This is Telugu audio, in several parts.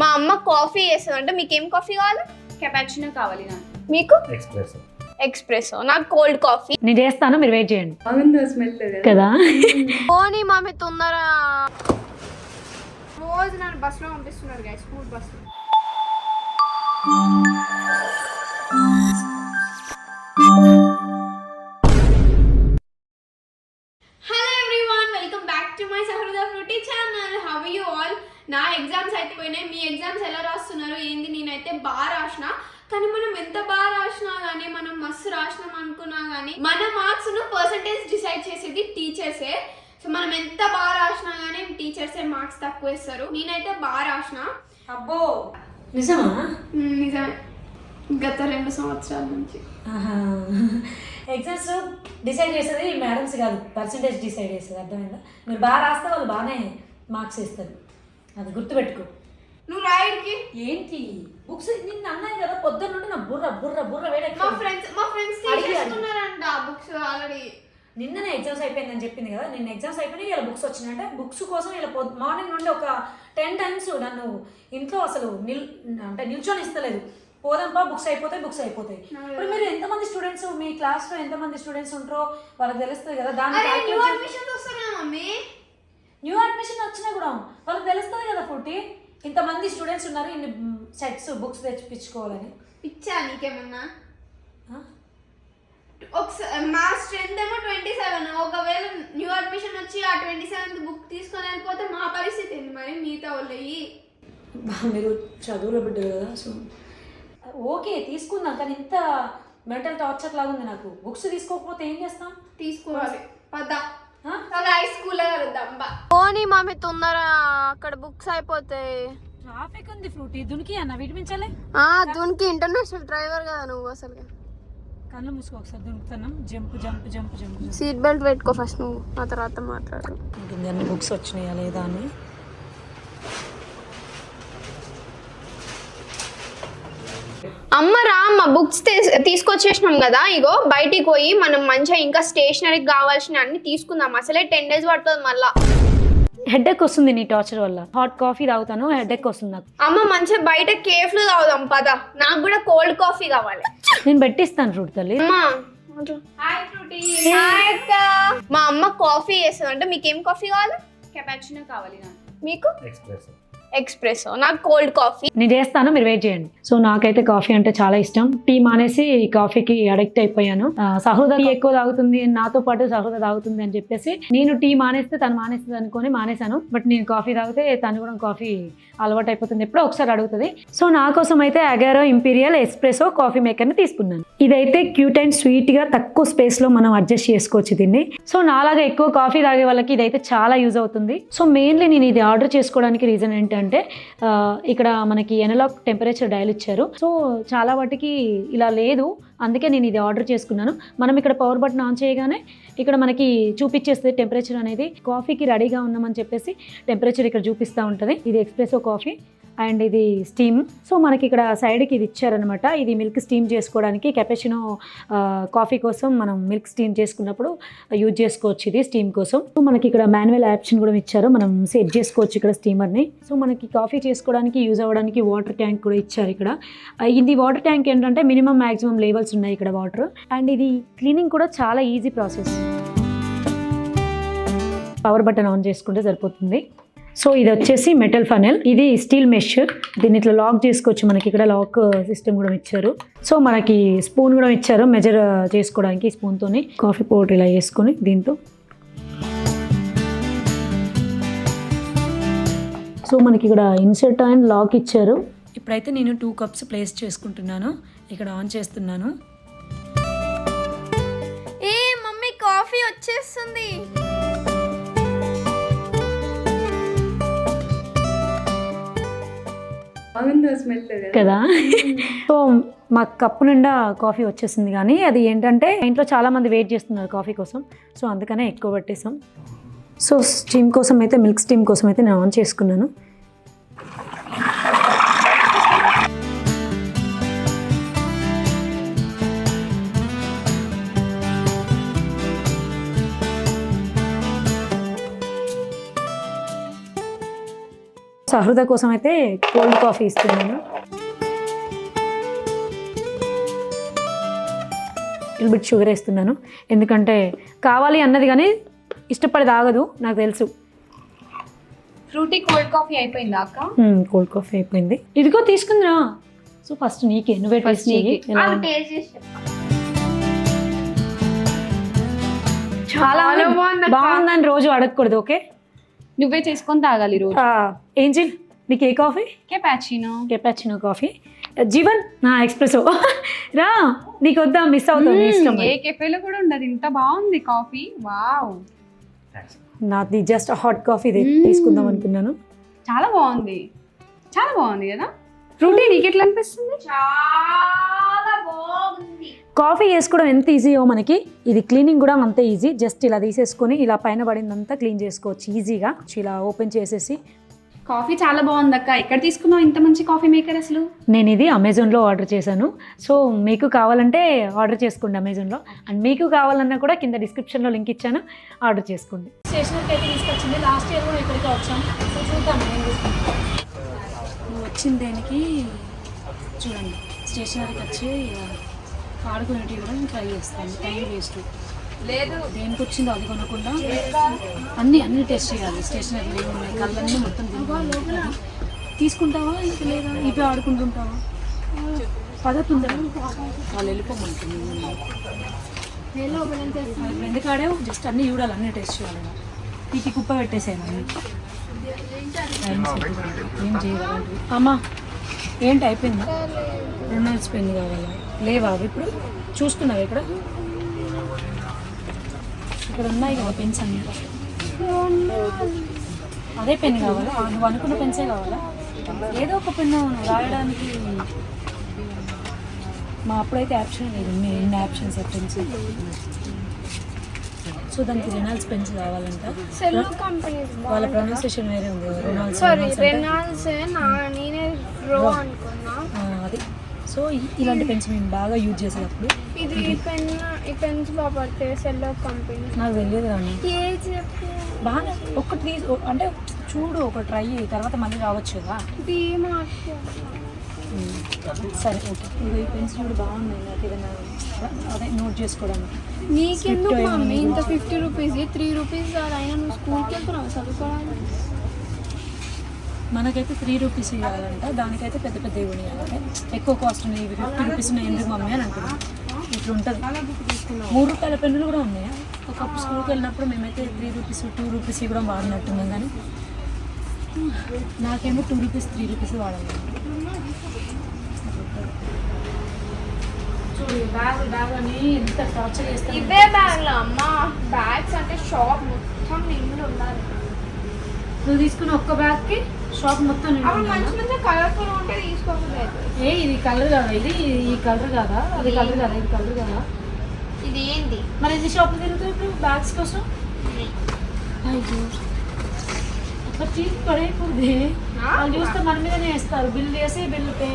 మా అమ్మ కాఫీ చేస్తుంది అంటే మీకేం కాఫీ కావాలి? కెపాచినో కావాలి నాకు. మీకు ఎక్స్ప్రెస్. ఎక్స్ప్రెసో, నాకు కోల్డ్ కాఫీ. నేను చేస్తాను, మీరు వెయిట్ చేయండి బాగుందో స్మెల్ కదా. పోనీ మామి తొందర. రోజు నన్ను బస్సులో పంపిస్తున్నారు గైస్, స్కూల్ బస్సులో. Hello everyone, welcome back to my Sahruda fruity channel. How are you all? నా ఎగ్జామ్స్ అయిపోయినాయి. మీ ఎగ్జామ్స్ ఎలా రాస్తున్నారు ఏంది? నేనైతే బాగా రాసిన, కానీ మనం ఎంత బాగా రాసినా కానీ, మనం మస్తు రాసినాం అనుకున్నా కానీ, మన మార్క్స్ ను పర్సంటేజ్ డిసైడ్ చేసేది టీచర్సే. సో మనం ఎంత బాగా రాసినా కానీ టీచర్సే మార్క్స్ తక్కువ ఇస్తారు. నేనైతే బాగా రాసిన. అబ్బో నిజమా? నిజమే, గత 2 సంవత్సరాల నుంచి. ఎగ్జామ్స్ డిసైడ్ చేసేది మేడమ్స్ కాదు, పర్సంటేజ్ డిసైడ్ చేస్తుంది. అర్థమైందా? మీరు బాగా రాస్తే వాళ్ళు బాగానే మార్క్స్ ఇస్తారు, అది గుర్తుపెట్టుకో. నువ్వు రాయడికి ఏంటి బుక్స్ నిన్న అన్నాయి కదా పొద్దున్న నుండి నా బుర్ర బుర్ర బుర్ర వేడే. మా ఫ్రెండ్స్ తీసేస్తున్నారంట బుక్స్ ఆల్రెడీ. నిన్ననే ఎగ్జామ్స్ అయిపోయిందని చెప్పింది కదా, నిన్న ఎగ్జామ్స్ అయిపోయినాయి, ఇలా బుక్స్ వచ్చినాయంటే బుక్స్ కోసం ఇలా మార్నింగ్ నుండి ఒక 10 times నన్ను ఇంట్లో అసలు నిల్చొని ఇస్తలేదు. పోదాంపా, బుక్స్ అయిపోతాయి. ఇప్పుడు మీరు ఎంతమంది స్టూడెంట్స్, మీ క్లాస్లో ఎంతమంది స్టూడెంట్స్ ఉంటారో వాళ్ళకి తెలుస్తుంది కదా. న్యూ అడ్మిషన్ వస్తున్నాయి మమ్మీ. న్యూ అడ్మిషన్ వచ్చినా కూడా వాళ్ళకి తెలుస్తుంది కదా ఫుట్టి, ఇంతమంది స్టూడెంట్స్ ఉన్నారు, ఇన్ని సెట్స్ బుక్స్ తెచ్చిపించుకోవాలని. ఇచ్చా నీకేమన్నా? మా స్ట్రెంత్ ఏమో 27. ఒకవేళ న్యూ అడ్మిషన్ వచ్చి ఆ 27th బుక్ తీసుకొని వెళ్ళిపోతే మా పరిస్థితి ఏంటి మరి? మిగతా వాళ్ళవి మీరు చదువులో బిడ్డరు కదా, సో ఓకే తీసుకుందాం, కానీ ఇంత మెంటల్ టార్చర్ లాగా ఉంది నాకు. బుక్స్ తీసుకోకపోతే ఏం చేస్తాం? తీసుకోవాలి పదా హై స్కూల్ కలుద్దాం. పోనీ మామి తొందర, అక్కడ బుక్స్ అయిపోతాయి. ట్రాఫిక్ ఉంది ఫ్రూటీ, దునికి అన్న విడిపించాలి. దునికి ఇంటర్నేషనల్ డ్రైవర్ కదా నువ్వు. అసలు కళ్ళు మూసుకో, ఒకసారి దునుకుతున్నాం. Jump jump jump jump. Seat belt పెట్టుకో ఫస్ట్ నువ్వు, ఆ తర్వాత మాట్లాడు. అన్ని బుక్స్ వచ్చినాయా లేదా అని. అమ్మరా, మా బుక్స్ తీసుకొచ్చేసినాం కదా, ఇగో బయటికి పోయి మనం మంచిగా ఇంకా స్టేషనరీకి కావాల్సిన అన్ని తీసుకుందాం. అసలే 10 days పడుతుంది. మళ్ళా హెడేక్ వస్తుంది నీ టార్చర్ వల్ల. హాట్ కాఫీ తాగుతాను, హెడేక్ వస్తుంది నాకు. అమ్మ మంచిగా బయట కేఫ్ లో తాగుదాం పదా. నాకు కూడా కోల్డ్ కాఫీ కావాలి. నేను పెట్టిస్తాను ఫ్రూట్ తల్లి. మా అమ్మ కాఫీ చేస్తుంది అంటే మీకేం కాఫీ కావాలి? కెపాచినో కావాలి నాకు. మీకు ఎక్స్ప్రెస్. ఎక్స్ప్రెసో, నాకు కోల్డ్ కాఫీ. నేను చేస్తాను, మీరు వెయిట్ చేయండి. సో నాకైతే కాఫీ అంటే చాలా ఇష్టం. టీ మానేసి కాఫీకి అడిక్ట్ అయిపోయాను. సహృద టీ ఎక్కువ తాగుతుంది, నాతో పాటు సహృద తాగుతుంది అని చెప్పేసి నేను టీ మానేస్తే తను మానేస్తుంది అనుకొని మానేశాను. బట్ నేను కాఫీ తాగితే తను కూడా కాఫీ అలవాటు అయిపోతుంది, ఎప్పుడో ఒకసారి అడుగుతుంది. సో నా కోసం అయితే అగారో ఇంపీరియల్ ఎస్ప్రెసో కాఫీ మేకర్ని తీసుకున్నాను. ఇదైతే క్యూట్ అండ్ స్వీట్ గా తక్కువ స్పేస్ లో మనం అడ్జస్ట్ చేసుకోవచ్చు దీన్ని. సో నాలాగా ఎక్కువ కాఫీ తాగే వాళ్ళకి ఇదైతే చాలా యూజ్ అవుతుంది. సో మెయిన్లీ నేను ఇది ఆర్డర్ చేసుకోవడానికి రీజన్ ఏంటంటే, ఇక్కడ మనకి ఎనలాగ్ టెంపరేచర్ డయల్ ఇచ్చారు. సో చాలా వాటికి ఇలా లేదు, అందుకే నేను ఇది ఆర్డర్ చేసుకున్నాను. మనం ఇక్కడ పవర్ బటన్ ఆన్ చేయగానే ఇక్కడ మనకి చూపించేస్తుంది టెంపరేచర్ అనేది. కాఫీకి రెడీగా ఉన్నామని చెప్పేసి టెంపరేచర్ ఇక్కడ చూపిస్తూ ఉంటుంది. ఇది ఎక్స్ప్రెసో కాఫీ అండ్ ఇది స్టీమ్. సో మనకి ఇక్కడ సైడ్కి ఇది ఇచ్చారనమాట. ఇది మిల్క్ స్టీమ్ చేసుకోవడానికి, కెపాచినో కాఫీ కోసం మనం మిల్క్ స్టీమ్ చేసుకున్నప్పుడు యూజ్ చేసుకోవచ్చు ఇది స్టీమ్ కోసం. సో మనకి ఇక్కడ మాన్యువల్ ఆప్షన్ కూడా ఇచ్చారు, మనం సెట్ చేసుకోవచ్చు ఇక్కడ స్టీమర్ని. సో మనకి కాఫీ చేసుకోవడానికి యూజ్ అవ్వడానికి వాటర్ ట్యాంక్ కూడా ఇచ్చారు ఇక్కడ. ఇది వాటర్ ట్యాంక్ ఏంటంటే మినిమం మ్యాక్సిమం లెవెల్స్ ఉన్నాయి ఇక్కడ వాటర్. అండ్ ఇది క్లీనింగ్ కూడా చాలా easy process. Power button on చేసుకుంటే సరిపోతుంది. సో ఇది వచ్చేసి మెటల్ ఫనెల్, ఇది స్టీల్ మెష్. దీన్ని ఇట్లా లాక్ చేసుకోవచ్చు. మనకి ఇక్కడ లాక్ సిస్టమ్ కూడా ఇచ్చారు. సో మనకి స్పూన్ కూడా ఇచ్చారు మెజర్ చేసుకోవడానికి. స్పూన్తోని కాఫీ పౌడర్ ఇలా వేసుకొని దీంతో. సో మనకి ఇక్కడ ఇన్సర్ట్ అండ్ లాక్ ఇచ్చారు. ఇప్పుడైతే నేను 2 cups ప్లేస్ చేసుకుంటున్నాను. ఇక్కడ ఆన్ చేస్తున్నాను. ఏ మమ్మీ, కాఫీ వచ్చేస్తుంది. బాగుందో స్మెల్ కదా. సో మా కప్పు నిండా కాఫీ వచ్చేసింది. కానీ అది ఏంటంటే ఇంట్లో చాలా మంది వెయిట్ చేస్తున్నారు కాఫీ కోసం, సో అందుకనే ఎక్కువ పట్టేసాం. సో స్టీమ్ కోసం అయితే, మిల్క్ స్టీమ్ కోసం అయితే నేను ఆన్ చేసుకున్నాను. సహృద కోసం అయితే కోల్డ్ కాఫీ ఇస్తున్నాను. బిట్ షుగర్ వేస్తున్నాను, ఎందుకంటే కావాలి అన్నది కానీ ఇష్టపడి తాగదు, నాకు తెలుసు. ఫ్రూటీ కోల్డ్ కాఫీ అయిపోయిందా అక్క? కోల్డ్ కాఫీ అయిపోయింది. ఇదిగో తీసుకుందిరా. సో ఫస్ట్ నీకే, నువ్వే టేస్ట్ చెయ్యి. ఎలా ఉంది? చాలా బాగుందని రోజు అడగకూడదు, ఓకే? నువ్వే చేసుకొని తాగాలి రోజు. ఏంజిల్, నీకు ఏ కాఫీ? కెపాచినో కాఫీ. జీవన్ నా ఎక్స్ప్రెసో. రా, నీకు వద్దా? మిస్ అవుతావు, నీ ఇష్టం. ఏ కెఫేలో కూడా ఉండదు, ఇంత బాగుంది కాఫీ. వావ్, నాది జస్ట్ హాట్ కాఫీ తీసుకుందాం అనుకున్నాను. చాలా బాగుంది, చాలా బాగుంది కదా. ఫ్రూటీ నీకు ఎట్లా అనిపిస్తుంది? చాలా బాగుంది. కాఫీ వేసుకోవడం ఎంత ఈజీయో మనకి ఇది క్లీనింగ్ కూడా అంతే ఈజీ. జస్ట్ ఇలా తీసేసుకొని ఇలా పైన పడిందంతా క్లీన్ చేసుకోవచ్చు ఈజీగా. ఇలా ఓపెన్ చేసేసి. కాఫీ చాలా బాగుంది అక్క. ఎక్కడ తీసుకున్నావు ఇంత మంచి కాఫీ మేకర్ అసలు? నేను ఇది అమెజాన్లో ఆర్డర్ చేశాను. సో మీకు కావాలంటే ఆర్డర్ చేసుకోండి అమెజాన్లో. అండ్ మీకు కావాలన్నా కూడా కింద డిస్క్రిప్షన్లో లింక్ ఇచ్చాను, ఆర్డర్ చేసుకోండి. స్టేషనరీకి అయితే తీసుకొచ్చింది. లాస్ట్ ఇయర్ కూడా ఇక్కడికి వచ్చాం. సో చూద్దాం నువ్వు వచ్చిన దేనికి. చూడండి, స్టేషనరీకి వచ్చి ఆడుకునేటివి కూడా నేను ట్రై చేస్తాను. టైం వేస్ట్ లేదు, దేనికి వచ్చిందో అది కొనకుండా అన్నీ టెస్ట్ చేయాలి. స్టేషనరీ ఏమి ఉన్నాయి, కళ్ళన్నీ మొత్తం తీసుకుంటావా ఇంక లేదా ఇవి ఆడుకుంటుంటావా? పద్ధతి ఉందా? వాళ్ళు వెళ్ళిపోమంటుంది. ఎందుకు ఆడావు? జస్ట్ అన్నీ చూడాలి, అన్నీ టెస్ట్ చేయాలి. పీకి కుప్ప పెట్టేసాను. ఏం చేయాలి? అమ్మా ఏంటి అయిపోయిందా? రొనాల్డ్స్ పెన్ కావాలా? లేవా అవి ఇప్పుడు? చూసుకున్నావు ఇక్కడ? ఇక్కడ ఉన్నాయి కదా పెన్స్ అన్నీ. అదే పెన్ కావాలా? నువ్వు అనుకున్న పెన్సే కావాలా? ఏదో ఒక పెన్ను రాయడానికి. మా అప్పుడైతే ఆప్షన్ లేదు, ఎన్ని ఆప్షన్స్ పెన్స్. సో దానికి రెనాల్డ్స్ పెన్స్ కావాలంట. వాళ్ళ ప్రొనౌన్సియేషన్ వేరే ఉంది. అది. సో ఇలాంటి పెన్స్ మేము బాగా యూజ్ చేసేటప్పుడు. నాకు తెలియదు కానీ బాగా ఒకటి అంటే చూడు, ఒక ట్రై తర్వాత మళ్ళీ రావచ్చు కదా. సరే ఓకే. ఇవి ఈ పెన్స్ చూడు బాగున్నాయి. నాకు ఏదైనా అదే నోట్ చేసుకోవడానికి. నీకెందుకు మమ్మీ ఇంత 50 రూపీస్ 3 రూపీస్ అయినా నువ్వు స్కూల్కి వెళ్తున్నావు చదువుకోవాలి. మనకైతే 3 రూపీస్ ఇవ్వాలంట, దానికైతే పెద్ద పెద్ద ఇవ్వాలి. ఎక్కువ కాస్ట్ ఉన్నాయి, ఇవి 50 రూపీస్ ఉన్నాయి ఎందుకు మమ్మీ అని అంటున్నాను. ఇట్లా ఉంటుంది. 3 రూపాయల పెన్నులు కూడా ఉన్నాయా? ఒకప్పుడు స్కూల్కి వెళ్ళినప్పుడు మేమైతే 3 రూపీస్ 2 రూపీస్ కూడా వాడినట్టున్నాం, కానీ నాకేమో 2 రూపీస్ 3 రూపీస్ వాడాలి. చూడు బ్యాగ్ అని ఎంత టార్చర్ చేస్తాను. ఇవే బ్యాగ్లు అమ్మ, బ్యాగ్స్ అంటే షాప్ మొత్తం నిండు ఉండాలి. నువ్వు తీసుకున్న ఒక్క బ్యాగ్కి షాప్ మొత్తం మంచి కలర్ఫుల్ ఉంటే తీసుకోకపోతే. ఇది కలర్ కాదా? ఇది ఈ కలర్ కాదా? అది కలర్ కాదా? ఇది కలర్ కాదా? ఇది ఏంటి మరి ఇది షాప్లో తిరుగుతావు ఇప్పుడు బ్యాగ్స్ కోసం? అయ్యో అట్లా తీసి పడైపోద్ది. వాళ్ళు చూస్తే మన మీదనే వేస్తారు. బిల్ చేసి బిల్ పే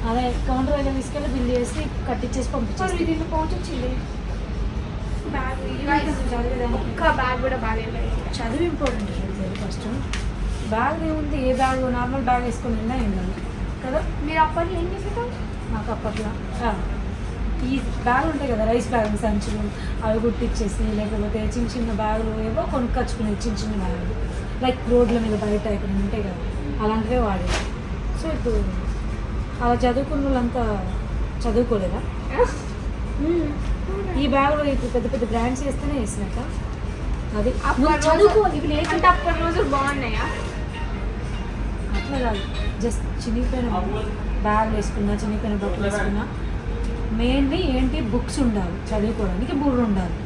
అదే కౌంటర్ దగ్గర తీసుకెళ్ళి బిల్ చేసి కట్టించేసి పంపించారు. దీంట్లో పౌచ్ వచ్చింది. ఒక్క బ్యాగ్ కూడా బాగాలేదు. చదువు ఇంపార్టెంట్ ఫస్ట్. బ్యాగ్ ఏముంది, ఏ బ్యాగ్ నార్మల్ బ్యాగ్ వేసుకొని వెళ్ళా ఏంటండి కదా. మీరు అప్పట్లో ఏం చేసేటాం? నాకు అప్పట్లో ఈ బ్యాగులు ఉంటాయి కదా, రైస్ బ్యాగులు, సంచులు, అవి కుట్టించేసి లేకపోతే చిన్న చిన్న బ్యాగులు ఏవో కొనుక్కొచ్చుకునేది. చిన్న చిన్న బ్యాగులు లైక్ రోడ్ల మీద బయట ఇక్కడ ఉంటాయి కదా, అలాంటివే వాడేది. సో ఇప్పుడు అలా చదువుకున్న వాళ్ళంతా చదువుకోలేదా? ఈ బ్యాగులు ఇప్పుడు పెద్ద పెద్ద బ్రాండ్స్ వేస్తేనే వేసినాక అది చదువుకోవాలి. ఇవి లేకుంటే అప్పటి రోజులు బాగున్నాయా? అట్లా కాదు, జస్ట్ చినిగిపోయిన బ్యాగులు వేసుకున్నా, చినిగిపోయిన బట్టలు వేసుకున్నా. మెయిన్లీ ఏంటి, బుక్స్ ఉండాలి, చదువుకోవడానికి బుర్ర ఉండాలి.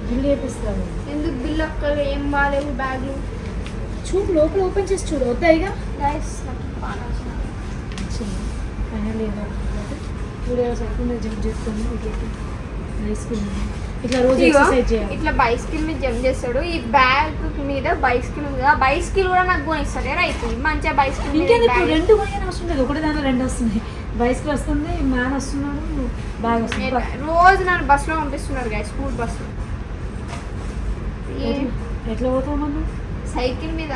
బిల్లు వేపిస్తారు. ఎందుకు బిల్లు అక్కలు ఏం బాగాలేవు బ్యాగులు? చూడు లోపల ఓపెన్ చేసి చూడు. వద్దాయిగా ఫైనల్ జంప్ చేసుకొని బైస్కిల్ ఇట్లా రోజు ఎక్సర్సైజ్ చేయాలి. ఇట్లా బైస్కిల్ మీద జంప్ చేస్తాడు. ఈ బ్యాగ్ మీద బైస్కిల్ ఉంది కదా, బైస్కిల్ కూడా నాకు కొనిస్తాడు. అయిపోయింది మంచిగా బైస్కిల్. ఇంకేది ఇప్పుడు 2 కొనియని అవసరం లేదు, ఒకటి దాంట్లో 2 వస్తున్నాయి. బైస్కిల్ వస్తుంది, మ్యాన్ వస్తున్నాడు, బ్యాగ్ వస్తుంది. రోజు నన్ను బస్సులో పంపిస్తున్నారు కదా, స్కూల్ బస్సులో. ఎట్లా పోతావు మనం? సైకిల్ మీద.